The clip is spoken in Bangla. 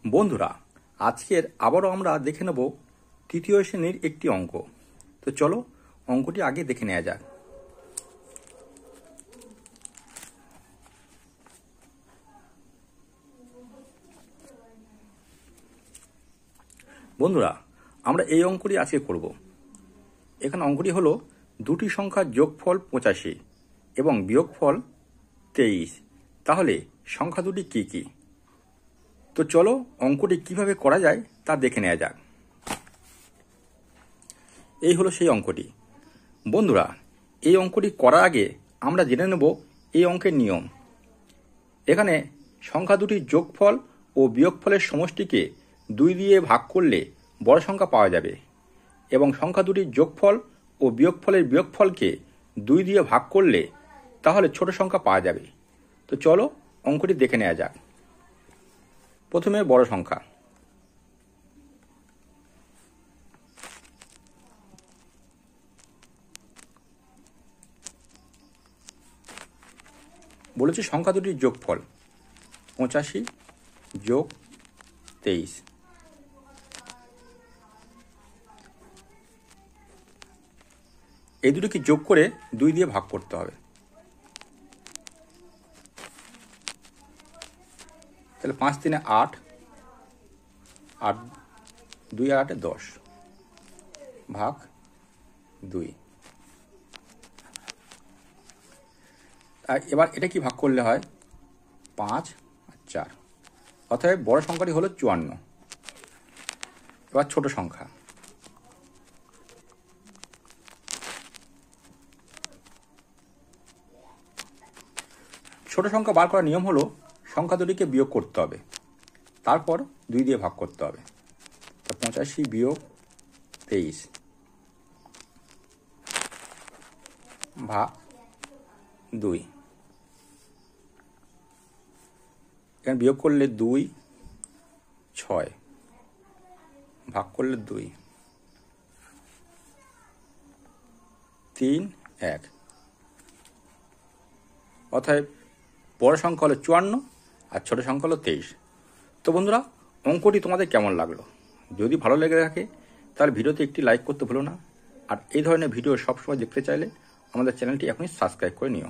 বন্ধুরা, আজকের আবারও আমরা দেখে নেব তৃতীয় শ্রেণীর একটি অঙ্ক। তো চলো অঙ্কটি আগে দেখে নেওয়া যাক। বন্ধুরা, আমরা এই অঙ্কটি আজকে করব। এখানে অঙ্কটি হলো দুটি সংখ্যার যোগফল 85 এবং বিয়োগফল 23। তাহলে সংখ্যা দুটি কি কি? তো চলো অঙ্কটি কিভাবে করা যায় তা দেখে নেওয়া যাক। এই হলো সেই অঙ্কটি। বন্ধুরা, এই অঙ্কটি করার আগে আমরা জেনে নেব এই অঙ্কের নিয়ম। এখানে সংখ্যা দুটির যোগফল ও বিয়োগফলের সমষ্টিকে 2 দিয়ে ভাগ করলে বড় সংখ্যা পাওয়া যাবে এবং সংখ্যা দুটির যোগফল ও বিয়োগফলের বিয়োগফলকে 2 দিয়ে ভাগ করলে তাহলে ছোট সংখ্যা পাওয়া যাবে। তো চলো অঙ্কটি দেখে নেওয়া যাক। প্রথমে বড় সংখ্যা। বলেছি সংখ্যা দুটির যোগফল 85 যোগ 23। এই দুটোকে যোগ করে 2 দিয়ে ভাগ করতে হবে। তাহলে 5 3 8, 8 2 আর 8 10 ভাগ 2। আর এবার এটা কি ভাগ করলে হয়? 5 আর 4। অতএব বড় সংখ্যাটি হলো 54। এবার ছোট সংখ্যা। ছোট সংখ্যা বার করার নিয়ম হলো সংখ্যা দুটিকে বিয়োগ করতে হবে, তারপর 2 দিয়ে ভাগ করতে হবে। 85 বিয়োগ 23 ভাগ 2। এখানে বিয়োগ করলে 2 6 ভাগ করলে 2 3 1। অতএব বড় সংখ্যা হলো 54 আর ছোট সংখ্যা হলো 23। তো বন্ধুরা, অঙ্কটি তোমাদের কেমন লাগলো? যদি ভালো লেগে থাকে তাহলে ভিডিওতে একটি লাইক করতে ভুলো না। আর এই ধরনের ভিডিও সবসময় দেখতে চাইলে আমাদের চ্যানেলটি এখনই সাবস্ক্রাইব করে নিও।